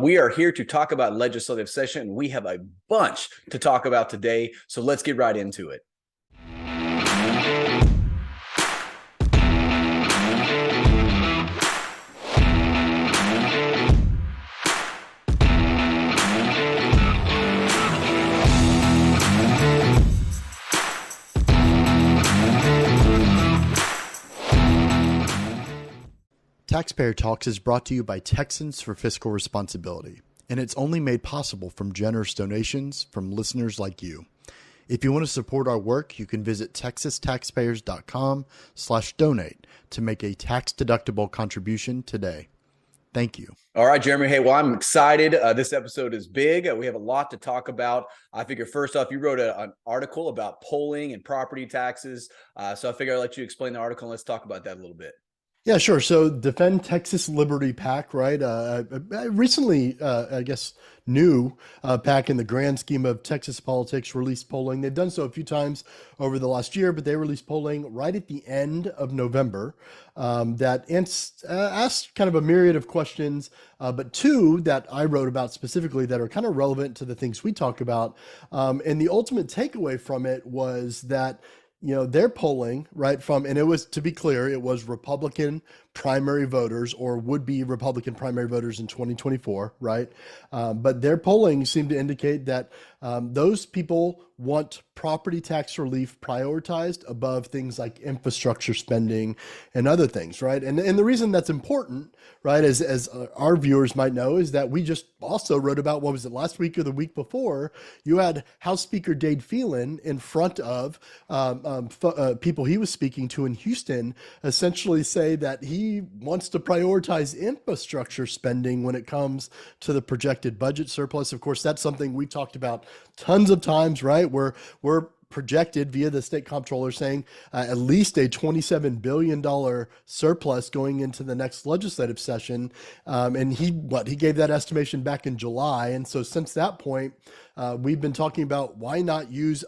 We are here to talk about legislative session. We have a bunch to talk about today, so let's get right into it. Taxpayer Talks is brought to you by Texans for Fiscal Responsibility, and it's only made possible from generous donations from listeners like you. If you want to support our work, you can visit texastaxpayers.com/donate to make a tax-deductible contribution today. Thank you. All right, Jeremy. Hey, well, I'm excited. This episode is big. We have a lot to talk about. I figure first off, you wrote an article about polling and property taxes. So I figure I'll let you explain the article and let's talk about that a little bit. Yeah, sure. So Defend Texas Liberty PAC, right? Recently, I guess, new PAC in the grand scheme of Texas politics released polling. They've done so a few times over the last year, but they released polling right at the end of November that asked kind of a myriad of questions, but two that I wrote about specifically that are kind of relevant to the things we talk about. And the ultimate takeaway from it was that they're polling right from, and it was, to be clear, it was Republican primary voters or would-be Republican primary voters in 2024, right? But their polling seemed to indicate that those people want property tax relief prioritized above things like infrastructure spending and other things, right? And the reason that's important, right, as our viewers might know, is that we just also wrote about, what was it, last week or the week before, you had House Speaker Dade Phelan in front of people he was speaking to in Houston essentially say that he wants to prioritize infrastructure spending when it comes to the projected budget surplus. Of course, that's something we talked about tons of times, right? We're projected via the state comptroller saying at least a $27 billion surplus going into the next legislative session. And he gave that estimation back in July. And so since that point, we've been talking about why not use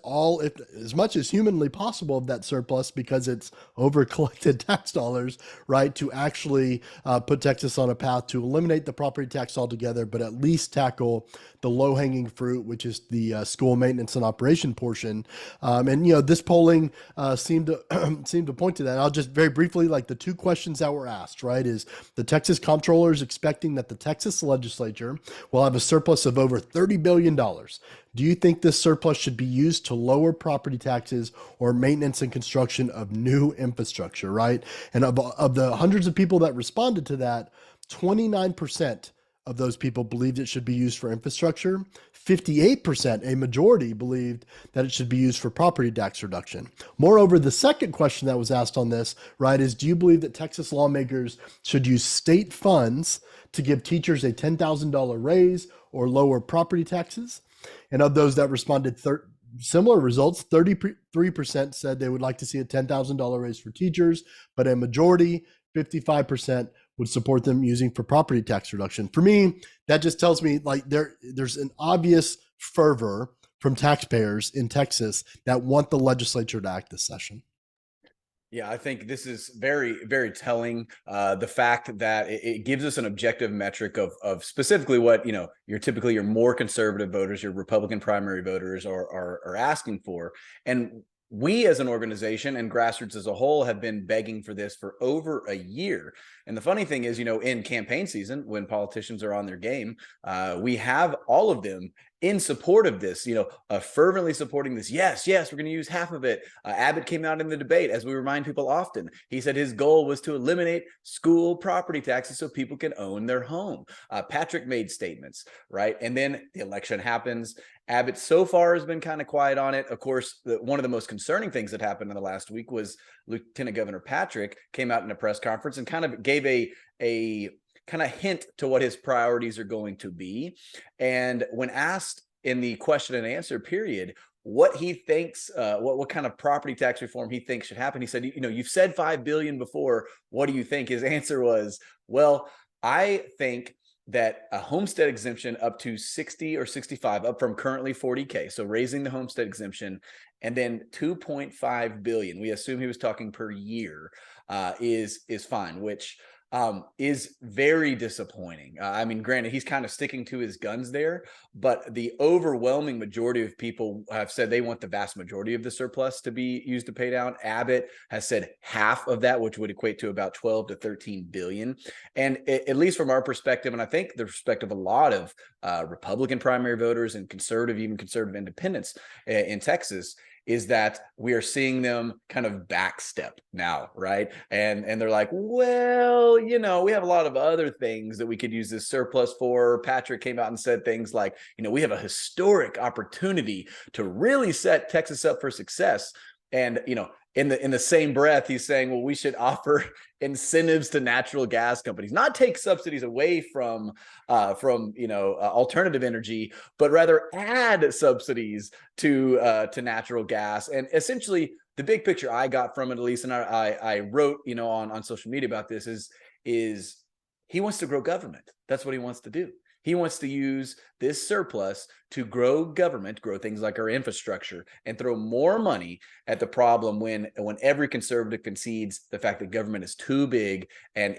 as much as humanly possible of that surplus, because it's over collected tax dollars, right, to actually put Texas on a path to eliminate the property tax altogether, but at least tackle the low-hanging fruit, which is the school maintenance and operation portion. And this polling seemed to point to that. I'll just very briefly, like the two questions that were asked, right, is the Texas comptroller is expecting that the Texas legislature will have a surplus of over $30 billion. Do you think this surplus should be used to lower property taxes or maintenance and construction of new infrastructure, right? And of the hundreds of people that responded to that, 29% of those people believed it should be used for infrastructure. 58%, a majority, believed that it should be used for property tax reduction. Moreover, the second question that was asked on this, right, is do you believe that Texas lawmakers should use state funds to give teachers a $10,000 raise or lower property taxes? And of those that responded, similar results, 33% said they would like to see a $10,000 raise for teachers, but a majority, 55%, would support them using for property tax reduction. For me, that just tells me like there's an obvious fervor from taxpayers in Texas that want the legislature to act this session. Yeah, I think this is very, very telling. The fact that it gives us an objective metric of specifically what your more conservative voters, your Republican primary voters are asking for. And we as an organization and grassroots as a whole have been begging for this for over a year. And the funny thing is, in campaign season, when politicians are on their game, we have all of them in support of this, fervently supporting this. Yes, we're going to use half of it. Abbott came out in the debate, as we remind people often. He said his goal was to eliminate school property taxes so people can own their home. Patrick made statements, right? And then the election happens. Abbott so far has been kind of quiet on it. Of course, one of the most concerning things that happened in the last week was Lieutenant Governor Patrick came out in a press conference and kind of gave a kind of hint to what his priorities are going to be. And when asked in the question and answer period what he thinks, what kind of property tax reform he thinks should happen, he said, you've said $5 billion before. What do you think? His answer was, well, I think that a homestead exemption up to 60 or 65, up from currently 40K. So raising the homestead exemption, and then 2.5 billion, we assume he was talking per year, is fine, which is very disappointing. I mean, granted, he's kind of sticking to his guns there, but the overwhelming majority of people have said they want the vast majority of the surplus to be used to pay down. Abbott has said half of that, which would equate to about 12 to 13 billion. And at least from our perspective, and I think the perspective of a lot of Republican primary voters and even conservative independents in Texas, is that we are seeing them kind of backstep now, right? And they're like, well, you know, we have a lot of other things that we could use this surplus for. Patrick came out and said things like, you know, we have a historic opportunity to really set Texas up for success. And, you know, in the same breath, he's saying, well, we should offer incentives to natural gas companies, not take subsidies away from alternative energy, but rather add subsidies to natural gas. And essentially, the big picture I got from it, at least, and I wrote, you know, on social media about this, is he wants to grow government. That's what he wants to do. He wants to use this surplus to grow government, grow things like our infrastructure, and throw more money at the problem when every conservative concedes the fact that government is too big. And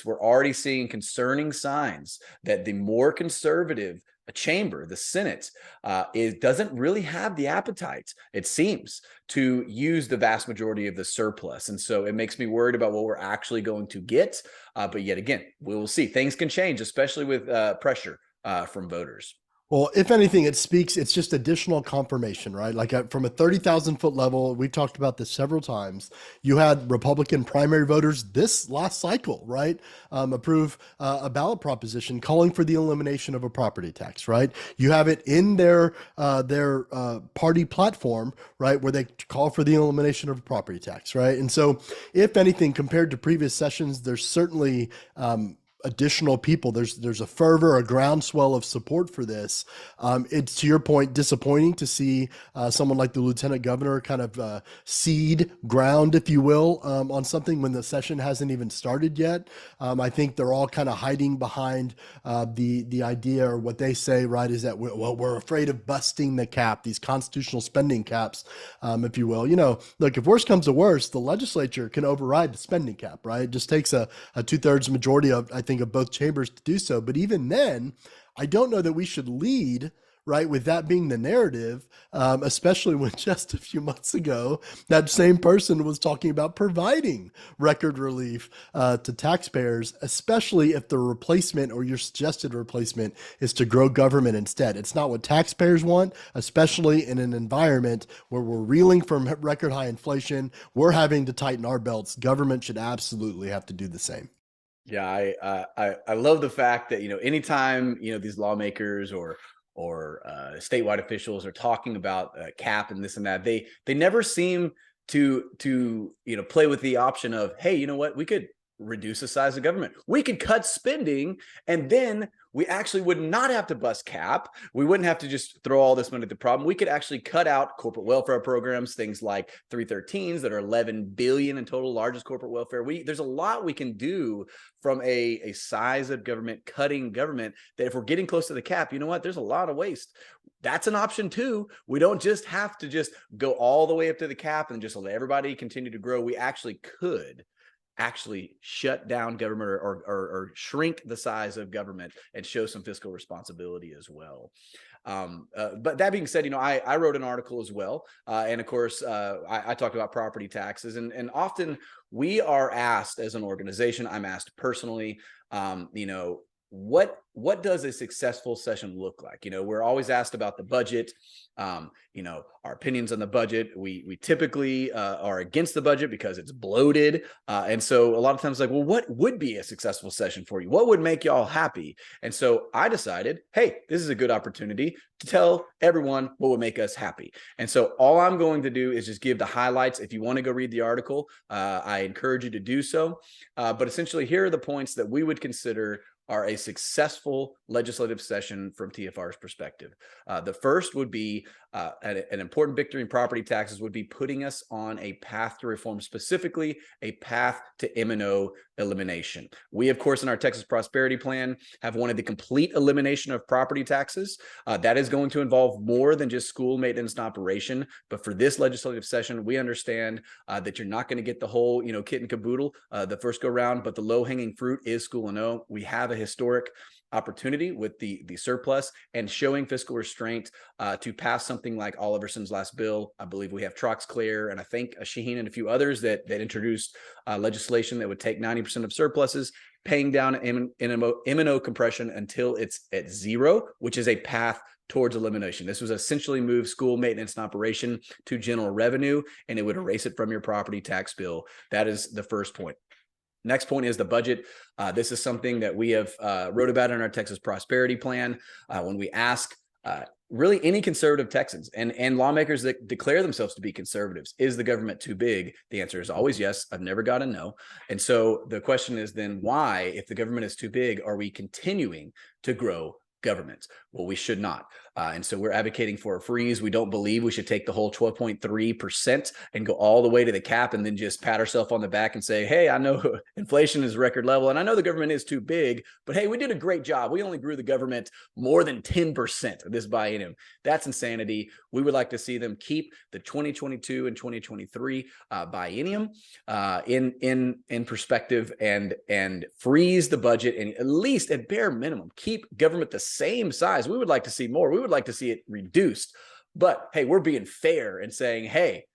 we're already seeing concerning signs that the more conservative chamber, the Senate, doesn't really have the appetite, it seems, to use the vast majority of the surplus. And so it makes me worried about what we're actually going to get. But yet again, we will see. Things can change, especially with pressure from voters. Well, if anything, it's just additional confirmation, right? Like from a 30,000 foot level, we've talked about this several times. You had Republican primary voters this last cycle, right? Approve a ballot proposition calling for the elimination of a property tax, right? You have it in their party platform, right? Where they call for the elimination of a property tax, right? And so if anything, compared to previous sessions, there's certainly, additional people. There's a fervor, a groundswell of support for this. It's, to your point, disappointing to see someone like the lieutenant governor kind of seed ground, if you will, on something when the session hasn't even started yet. I think they're all kind of hiding behind the idea, or what they say, right, is that we're afraid of busting the cap, these constitutional spending caps, if you will. You know, look, if worse comes to worse, the legislature can override the spending cap, right? It just takes a 2/3 majority of, I think, of both chambers to do so. But even then, I don't know that we should lead, right, with that being the narrative, especially when just a few months ago, that same person was talking about providing record relief to taxpayers, especially if the replacement, or your suggested replacement, is to grow government instead. It's not what taxpayers want, especially in an environment where we're reeling from record high inflation. We're having to tighten our belts. Government should absolutely have to do the same. Yeah, I love the fact that, you know, anytime, you know, these lawmakers or statewide officials are talking about cap and this and that, they never seem to you know, play with the option of, hey, you know what, we could reduce the size of government, we could cut spending, and then we actually would not have to bust cap. We wouldn't have to just throw all this money at the problem. We could actually cut out corporate welfare programs, things like 313s that are 11 billion in total, largest corporate welfare. There's a lot we can do from a size of government, cutting government, that if we're getting close to the cap, you know what, there's a lot of waste. That's an option too. We don't just have to just go all the way up to the cap and just let everybody continue to grow. We actually could shut down government, or shrink the size of government, and show some fiscal responsibility as well. But that being said, you know, I wrote an article as well. And of course, I talked about property taxes, and often we are asked as an organization, I'm asked personally, you know, what does a successful session look like? You know, we're always asked about the budget, you know, our opinions on the budget. We typically are against the budget because it's bloated. And so a lot of times, like, well, what would be a successful session for you? What would make y'all happy? And so I decided, hey, this is a good opportunity to tell everyone what would make us happy. And so all I'm going to do is just give the highlights. If you want to go read the article, I encourage you to do so. But essentially, here are the points that we would consider are a successful legislative session from TFR's perspective. The first would be an important victory in property taxes would be putting us on a path to reform, specifically a path to M&O elimination. We, of course, in our Texas Prosperity Plan have wanted the complete elimination of property taxes. That is going to involve more than just school maintenance and operation. But for this legislative session, we understand that you're not going to get the whole, kit and caboodle the first go round, but the low hanging fruit is school and O. We have a historic opportunity with the surplus and showing fiscal restraint to pass something like Oliverson's last bill. I believe we have 𝗧𝗔𝗫𝗣𝗏 and I think Shaheen and a few others that introduced legislation that would take 90% of surpluses, paying down M&O compression until it's at zero, which is a path towards elimination. This was essentially move school maintenance and operation to general revenue, and it would erase it from your property tax bill. That is the first point. Next point is the budget. This is something that we have wrote about in our Texas Prosperity Plan. When we ask really any conservative Texans and lawmakers that declare themselves to be conservatives, is the government too big? The answer is always yes. I've never got a no. And so the question is then why, if the government is too big, are we continuing to grow government? Well, we should not. And so we're advocating for a freeze. We don't believe we should take the whole 12.3% and go all the way to the cap and then just pat ourselves on the back and say, hey, I know inflation is record level and I know the government is too big, but hey, we did a great job. We only grew the government more than 10% of this biennium. That's insanity. We would like to see them keep the 2022 and 2023 biennium in perspective and freeze the budget and at least at bare minimum keep government the same size. We would like to see more. We would like to see it reduced, but hey, we're being fair and saying, hey,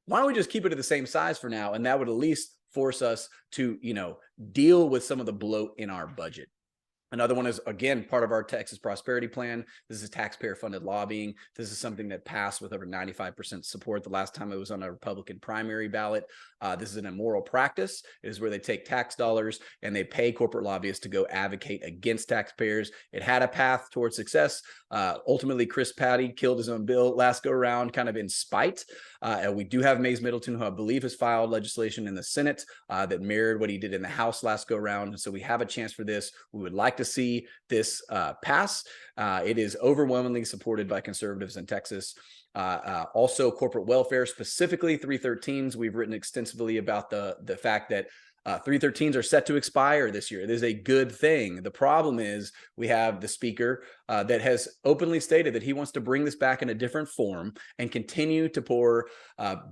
why don't we just keep it at the same size for now? And that would at least force us to, deal with some of the bloat in our budget. Another one is, again, part of our Texas Prosperity Plan. This is taxpayer-funded lobbying. This is something that passed with over 95% support the last time it was on a Republican primary ballot. This is an immoral practice. It is where they take tax dollars and they pay corporate lobbyists to go advocate against taxpayers. It had a path towards success. Ultimately, Chris Patty killed his own bill last go around, kind of in spite. And we do have Mays Middleton, who I believe has filed legislation in the Senate that mirrored what he did in the House last go around. And so we have a chance for this. We would like to see this pass. It is overwhelmingly supported by conservatives in Texas. Also corporate welfare, specifically 313s. We've written extensively about the fact that 313s are set to expire this year. It is a good thing. The problem is we have the speaker that has openly stated that he wants to bring this back in a different form and continue to pour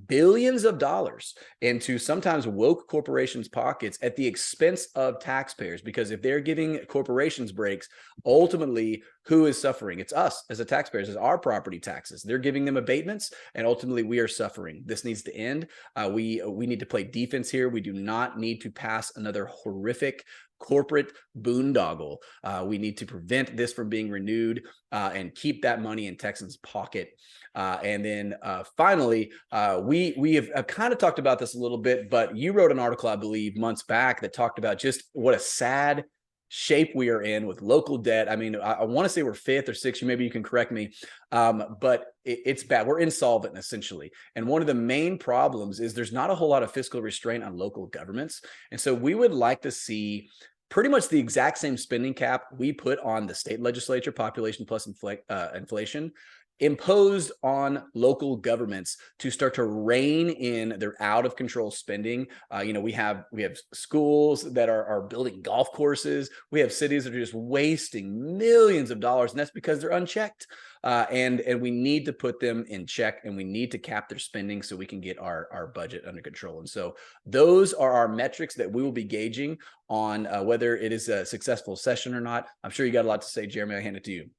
billions of dollars into sometimes woke corporations' pockets at the expense of taxpayers. Because if they're giving corporations breaks, ultimately, who is suffering? It's us as the taxpayers, as our property taxes. They're giving them abatements, and ultimately we are suffering. This needs to end. We need to play defense here. We do not need to pass another horrific corporate boondoggle. We need to prevent this from being renewed and keep that money in Texans' pocket. And then finally, we have kind of talked about this a little bit, but you wrote an article, I believe, months back that talked about just what a sad shape we are in with local debt. I mean, I want to say we're fifth or sixth. Maybe you can correct me, but it's bad. We're insolvent essentially. And one of the main problems is there's not a whole lot of fiscal restraint on local governments. And so we would like to see pretty much the exact same spending cap we put on the state legislature, population plus inflation, imposed on local governments to start to rein in their out of control spending. We have schools that are building golf courses. We have cities that are just wasting millions of dollars, and that's because they're unchecked. And we need to put them in check, and we need to cap their spending so we can get our budget under control. And so those are our metrics that we will be gauging on whether it is a successful session or not. I'm sure you got a lot to say, Jeremy. I hand it to you.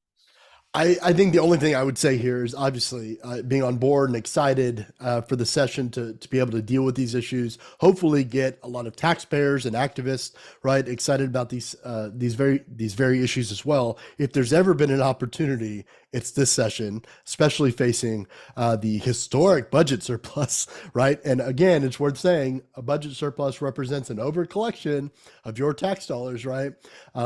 I think the only thing I would say here is obviously being on board and excited for the session to be able to deal with these issues, hopefully get a lot of taxpayers and activists, right, excited about these very issues as well. If there's ever been an opportunity, it's this session, especially facing the historic budget surplus, right? And again, it's worth saying a budget surplus represents an over collection of your tax dollars, right?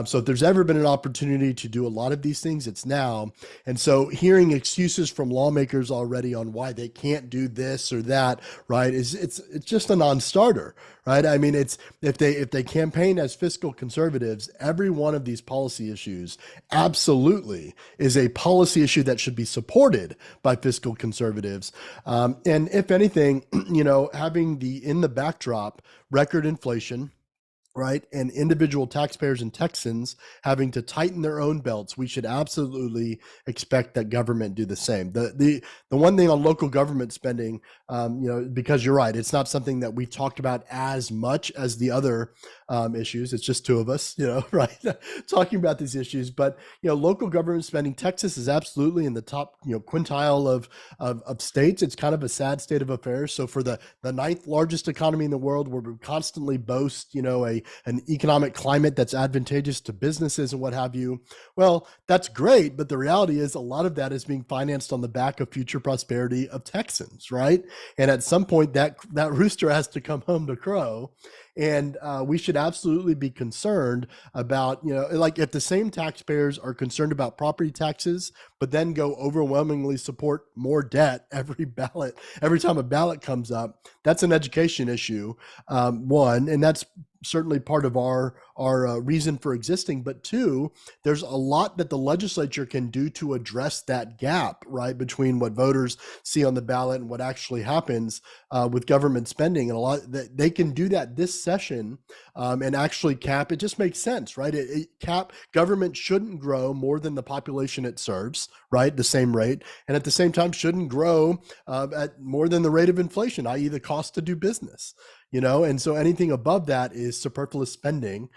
So if there's ever been an opportunity to do a lot of these things, it's now. And so hearing excuses from lawmakers already on why they can't do this or that, right, it's just a non-starter, right? I mean, it's if they campaign as fiscal conservatives, every one of these policy issues absolutely is a policy issue that should be supported by fiscal conservatives. And if anything, having in the backdrop record inflation, right, and individual taxpayers and Texans having to tighten their own belts, we should absolutely expect that government do the same. The one thing on local government spending, because you're right, it's not something that we've talked about as much as the other issues. It's just two of us, right, talking about these issues. But local government spending, Texas is absolutely in the top quintile of states. It's kind of a sad state of affairs. So for the ninth largest economy in the world, where we constantly boast an economic climate that's advantageous to businesses and what have you, well, that's great, but the reality is a lot of that is being financed on the back of future prosperity of Texans, right? And at some point that rooster has to come home to crow. And we should absolutely be concerned about, like if the same taxpayers are concerned about property taxes, but then go overwhelmingly support more debt every time a ballot comes up, that's an education issue, one, and that's certainly part of our reason for existing. But two, there's a lot that the legislature can do to address that gap, right, between what voters see on the ballot and what actually happens with government spending. And a lot that they can do that this session and actually cap. It just makes sense, right? Cap government shouldn't grow more than the population it serves, right? The same rate, and at the same time shouldn't grow at more than the rate of inflation, i.e., the cost to do business. And so anything above that is superfluous spending,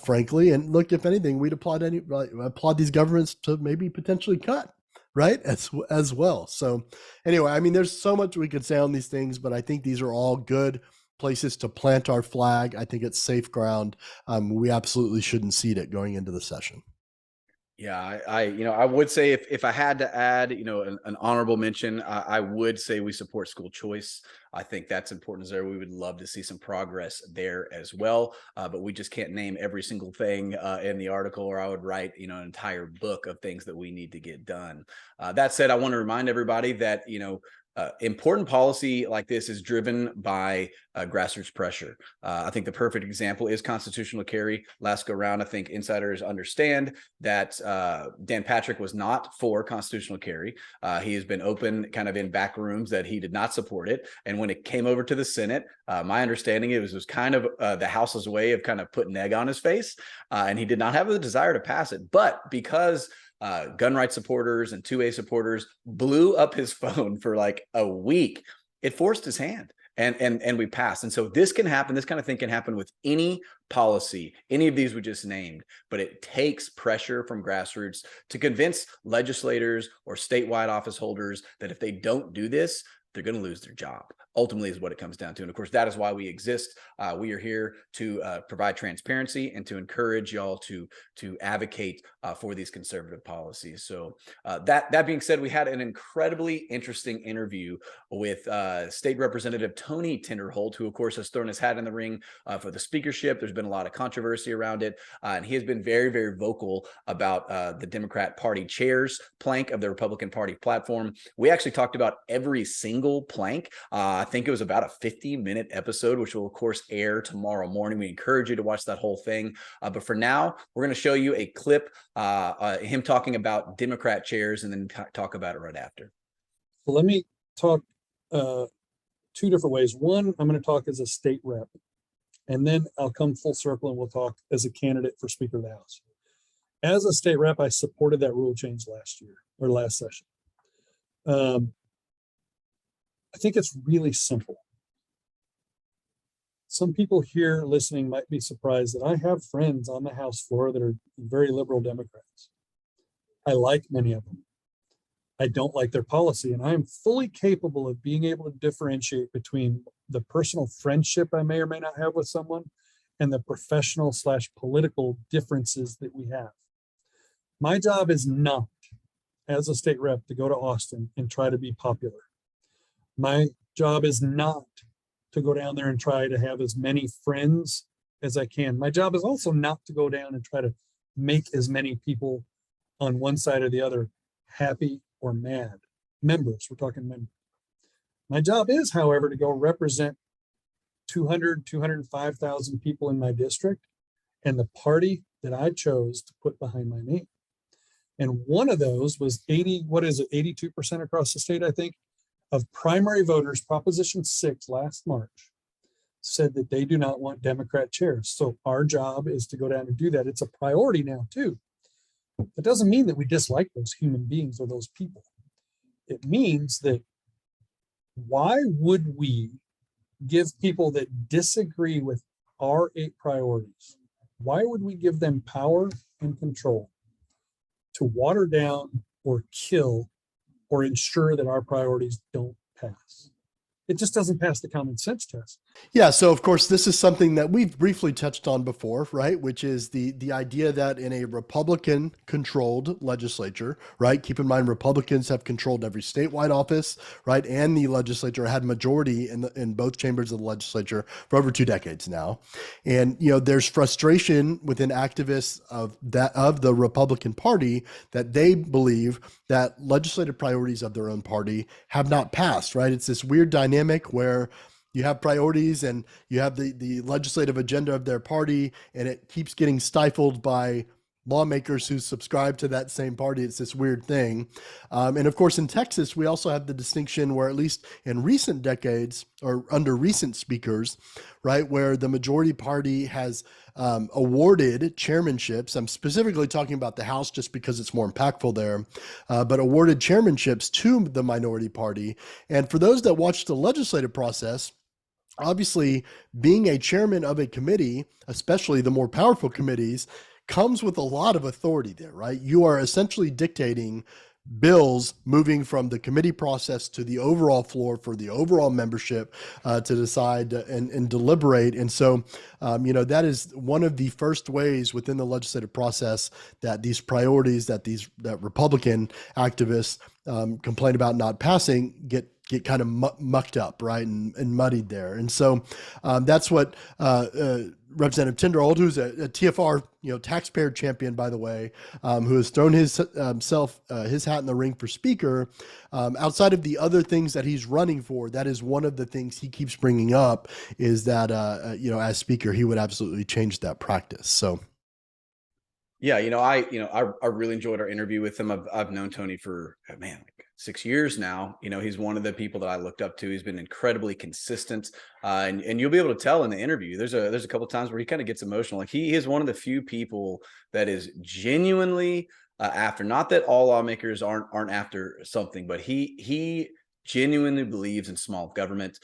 frankly. And look, if anything, we'd applaud these governments to maybe potentially cut, right, as well. So anyway, I mean, there's so much we could say on these things, but I think these are all good places to plant our flag. I think it's safe ground. We absolutely shouldn't cede it going into the session. Yeah, I would say if I had to add, an honorable mention, I would say we support school choice. I think that's important as there. We would love to see some progress there as well, but we just can't name every single thing in the article, or I would write, an entire book of things that we need to get done. That said, I want to remind everybody that, important policy like this is driven by grassroots pressure. I think the perfect example is constitutional carry. Last go round, I think insiders understand that Dan Patrick was not for constitutional carry. He has been open kind of in back rooms that he did not support it. And when it came over to the Senate, my understanding it was kind of the House's way of kind of putting egg on his face. And he did not have the desire to pass it. But because gun rights supporters and 2A supporters blew up his phone for like a week, it forced his hand, and we passed. And so this can happen. This kind of thing can happen with any policy, any of these we just named, but it takes pressure from grassroots to convince legislators or statewide office holders that if they don't do this, they're going to lose their job. Ultimately is what it comes down to. And of course, that is why we exist. We are here to provide transparency and to encourage y'all to advocate for these conservative policies. So that being said, we had an incredibly interesting interview with State Representative Tony Tinderholt, who of course has thrown his hat in the ring for the speakership. There's been a lot of controversy around it. And he has been very, very vocal about the Democrat Party chair's plank of the Republican Party platform. We actually talked about every single plank. I think it was about a 50-minute episode, which will, of course, air tomorrow morning. We encourage you to watch that whole thing. But for now, we're going to show you a clip, him talking about Democrat chairs, and then talk about it right after. So let me talk two different ways. One, I'm going to talk as a state rep, and then I'll come full circle and we'll talk as a candidate for Speaker of the House. As a state rep, I supported that rule change last session. I think it's really simple. Some people here listening might be surprised that I have friends on the House floor that are very liberal Democrats. I like many of them. I don't like their policy, and I am fully capable of being able to differentiate between the personal friendship I may or may not have with someone and the professional/political differences that we have. My job is not, as a state rep, to go to Austin and try to be popular. My job is not to go down there and try to have as many friends as I can. My job is also not to go down and try to make as many people on one side or the other happy, or mad. Members, we're talking members. My job is, however, to go represent 205,000 people in my district and the party that I chose to put behind my name. And one of those was 82% across the state, I think, of primary voters. Proposition 6 last March said that they do not want Democrat chairs. So our job is to go down and do that. It's a priority now too. That doesn't mean that we dislike those human beings or those people. It means that why would we give people that disagree with our 8 priorities, why would we give them power and control to water down or kill or ensure that our priorities don't pass? It just doesn't pass the common sense test. Yeah, so of course, this is something that we've briefly touched on before, right? Which is the idea that in a Republican-controlled legislature, right? Keep in mind, Republicans have controlled every statewide office, right? And the legislature had majority in both chambers of the legislature for over 2 decades now. And there's frustration within activists of the Republican Party that they believe that legislative priorities of their own party have not passed, right? It's this weird dynamic where you have priorities and you have the legislative agenda of their party, and it keeps getting stifled by lawmakers who subscribe to that same party. It's this weird thing. And of course, in Texas, we also have the distinction where, at least in recent decades or under recent speakers, right, where the majority party has awarded chairmanships. I'm specifically talking about the House just because it's more impactful there, but awarded chairmanships to the minority party. And for those that watch the legislative process, obviously being a chairman of a committee, especially the more powerful committees, comes with a lot of authority there, right? You are essentially dictating bills moving from the committee process to the overall floor for the overall membership to decide and deliberate. And so, that is one of the first ways within the legislative process that these priorities that Republican activists complain about not passing get kind of mucked up, right, and muddied there. And so that's what Representative Tinderholt, who's a TFR, taxpayer champion, by the way, who has thrown his hat in the ring for speaker. Outside of the other things that he's running for, that is one of the things he keeps bringing up is that, as speaker, he would absolutely change that practice. So. Yeah, I really enjoyed our interview with him. I've known Tony for, like 6 years now. He's one of the people that I looked up to. He's been incredibly consistent, and you'll be able to tell in the interview. There's a couple of times where he kind of gets emotional. Like he is one of the few people that is genuinely after. Not that all lawmakers aren't after something, but he genuinely believes in small government.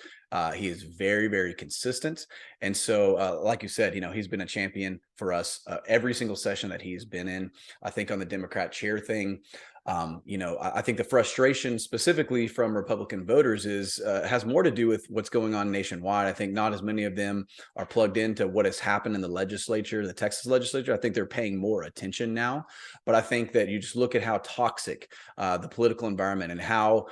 He is very, very consistent. And so, like you said, he's been a champion for us every single session that he's been in. I think on the Democrat chair thing, I think the frustration specifically from Republican voters has more to do with what's going on nationwide. I think not as many of them are plugged into what has happened in the legislature, the Texas legislature. I think they're paying more attention now. But I think that you just look at how toxic the political environment and how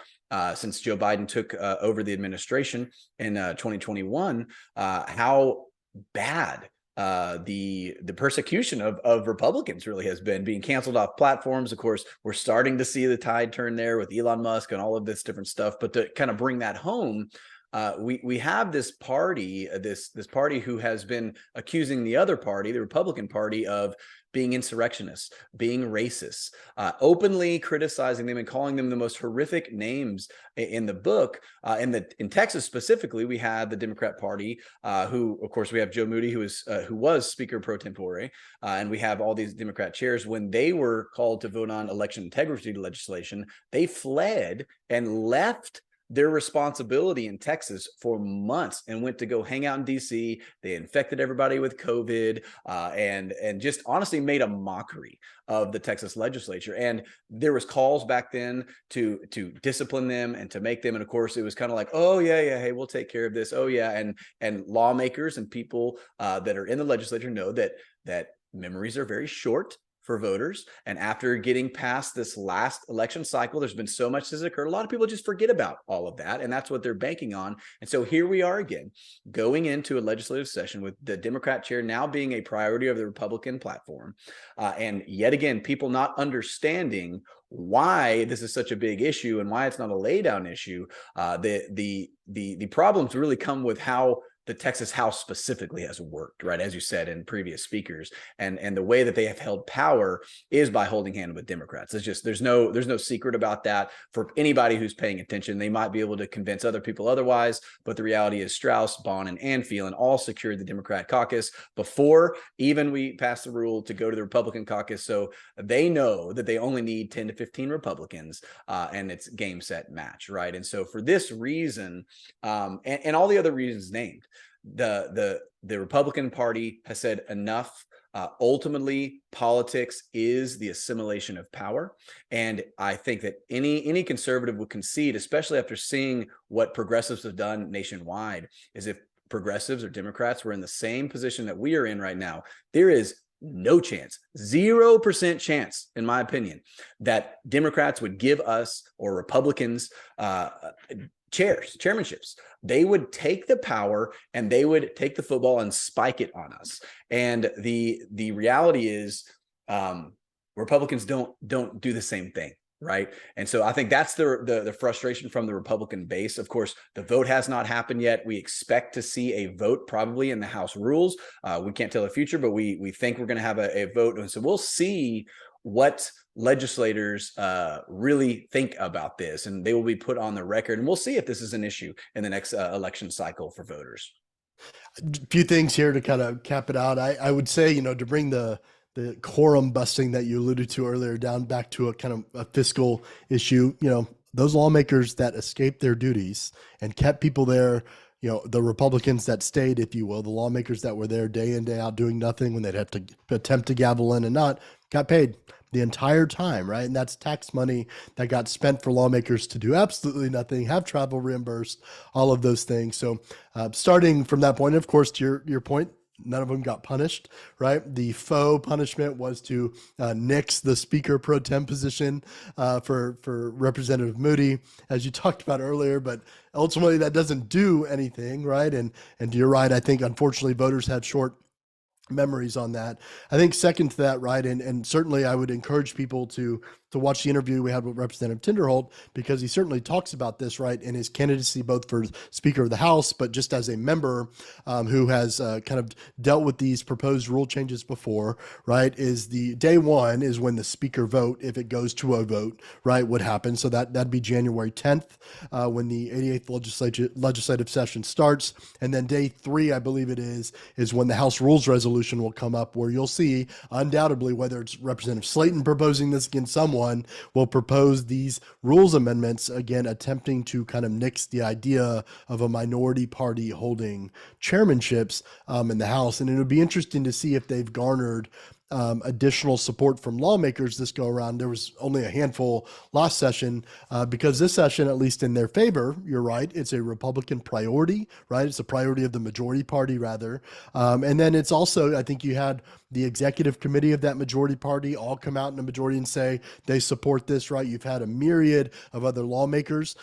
since Joe Biden took over the administration in 2021, how bad the persecution of Republicans really has been, being canceled off platforms. Of course, we're starting to see the tide turn there with Elon Musk and all of this different stuff. But to kind of bring that home, we have this party, this party who has been accusing the other party, the Republican Party, of being insurrectionists, being racist, openly criticizing them and calling them the most horrific names in the book. In Texas specifically, we had the Democrat Party, who, of course, we have Joe Moody, who was Speaker pro tempore, and we have all these Democrat chairs. When they were called to vote on election integrity legislation, they fled and left their responsibility in Texas for months and went to go hang out in DC. They infected everybody with COVID and just honestly made a mockery of the Texas legislature. And there was calls back then to discipline them and to make them. And of course, it was kind of like, oh yeah, hey, we'll take care of this. Oh yeah, and lawmakers and people that are in the legislature know that memories are very short. for voters. And after getting past this last election cycle, there's been so much that's occurred. A lot of people just forget about all of that. And that's what they're banking on. And so here we are again, going into a legislative session with the Democrat chair now being a priority of the Republican platform. And yet again, people not understanding why this is such a big issue and why it's not a laydown issue. The problems really come with how the Texas House specifically has worked, right? As you said in previous speakers, and the way that they have held power is by holding hand with Democrats. It's just, there's no secret about that. For anybody who's paying attention, they might be able to convince other people otherwise, but the reality is Strauss, Bond, and Anfield all secured the Democrat caucus before even we passed the rule to go to the Republican caucus. So they know that they only need 10 to 15 Republicans, and it's game, set, match, right? And so for this reason, and all the other reasons named, the Republican Party has said enough. Ultimately, politics is the assimilation of power. And I think that any conservative would concede, especially after seeing what progressives have done nationwide, is if progressives or Democrats were in the same position that we are in right now, there is no chance, 0% chance, in my opinion, that Democrats would give us or Republicans chairmanships. They would take the power and they would take the football and spike it on us. And the reality is, Republicans don't do the same thing, right? And so I think that's the frustration from the Republican base. Of course, the vote has not happened yet. We expect to see a vote probably in the House rules. We can't tell the future, but we think we're going to have a vote. And so we'll see what legislators really think about this, and they will be put on the record, and we'll see if this is an issue in the next election cycle for voters. A few things here to kind of cap it out. I would say, to bring the quorum busting that you alluded to earlier down back to a kind of a fiscal issue, those lawmakers that escaped their duties and kept people there, the Republicans that stayed, if you will, the lawmakers that were there day in, day out doing nothing when they'd have to attempt to gavel in and not, got paid the entire time, right? And that's tax money that got spent for lawmakers to do absolutely nothing, have travel reimbursed, all of those things. So starting from that point, of course, to your point, none of them got punished, right? The faux punishment was to nix the Speaker pro tem position for Representative Moody, as you talked about earlier, but ultimately that doesn't do anything, right? And you're right, I think unfortunately voters have short memories on that. I think second to that, right, and certainly I would encourage people to watch the interview we had with Representative Tinderholt, because he certainly talks about this, right, in his candidacy both for Speaker of the House, but just as a member who has kind of dealt with these proposed rule changes before, right, is the day one is when the Speaker vote, if it goes to a vote, right, would happen. So that'd be January 10th when the 88th legislative session starts. And then day three, I believe it is when the House Rules Resolution will come up, where you'll see undoubtedly whether it's Representative Slayton proposing this against someone, will propose these rules amendments, again, attempting to kind of nix the idea of a minority party holding chairmanships in the House. And it would be interesting to see if they've garnered additional support from lawmakers this go around. There was only a handful last session because this session, at least in their favor, you're right, it's a Republican priority, right? It's a priority of the majority party rather. And then it's also, I think you had the executive committee of that majority party all come out in a majority and say they support this, right? You've had a myriad of other lawmakers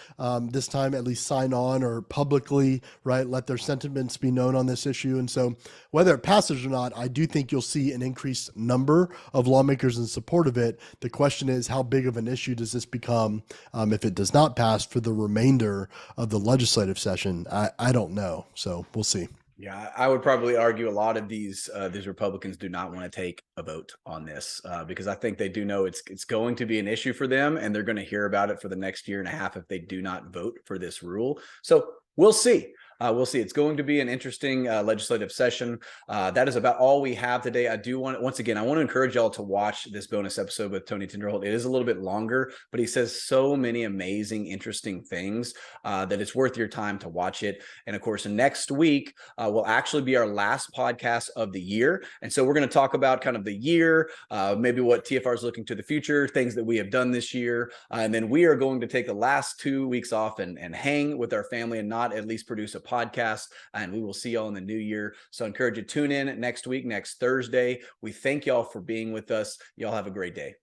this time at least sign on or publicly, right, let their sentiments be known on this issue. And so whether it passes or not, I do think you'll see an increased number of lawmakers in support of it. The question is, how big of an issue does this become if it does not pass for the remainder of the legislative session? I don't know. So we'll see. Yeah, I would probably argue a lot of these Republicans do not want to take a vote on this because I think they do know it's going to be an issue for them, and they're going to hear about it for the next year and a half if they do not vote for this rule. So we'll see. We'll see. It's going to be an interesting legislative session. That is about all we have today. I do want, once again, I want to encourage y'all to watch this bonus episode with Tony Tinderholt. It is a little bit longer, but he says so many amazing, interesting things that it's worth your time to watch it. And of course, next week will actually be our last podcast of the year. And so we're going to talk about kind of the year, maybe what TFR is looking to the future, things that we have done this year. And then we are going to take the last 2 weeks off and hang with our family and not at least produce a podcast, and we will see y'all in the new year. So I encourage you to tune in next week, next Thursday. We thank y'all for being with us. Y'all have a great day.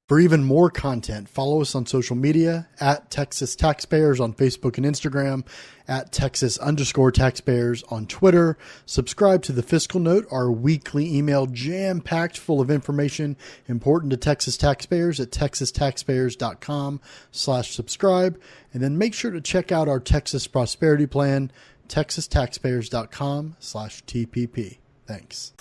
For even more content, follow us on social media at Texas Taxpayers on Facebook and Instagram, at Texas_taxpayers on Twitter. Subscribe to the Fiscal Note, our weekly email jam-packed full of information important to Texas taxpayers at texastaxpayers.com/subscribe. And then make sure to check out our Texas Prosperity Plan, texastaxpayers.com/TPP. Thanks.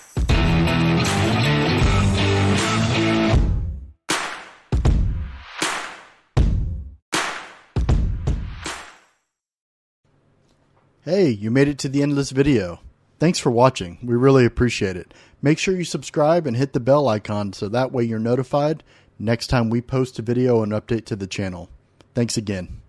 Hey, you made it to the end of this video. Thanks for watching. We really appreciate it. Make sure you subscribe and hit the bell icon so that way you're notified next time we post a video and update to the channel. Thanks again.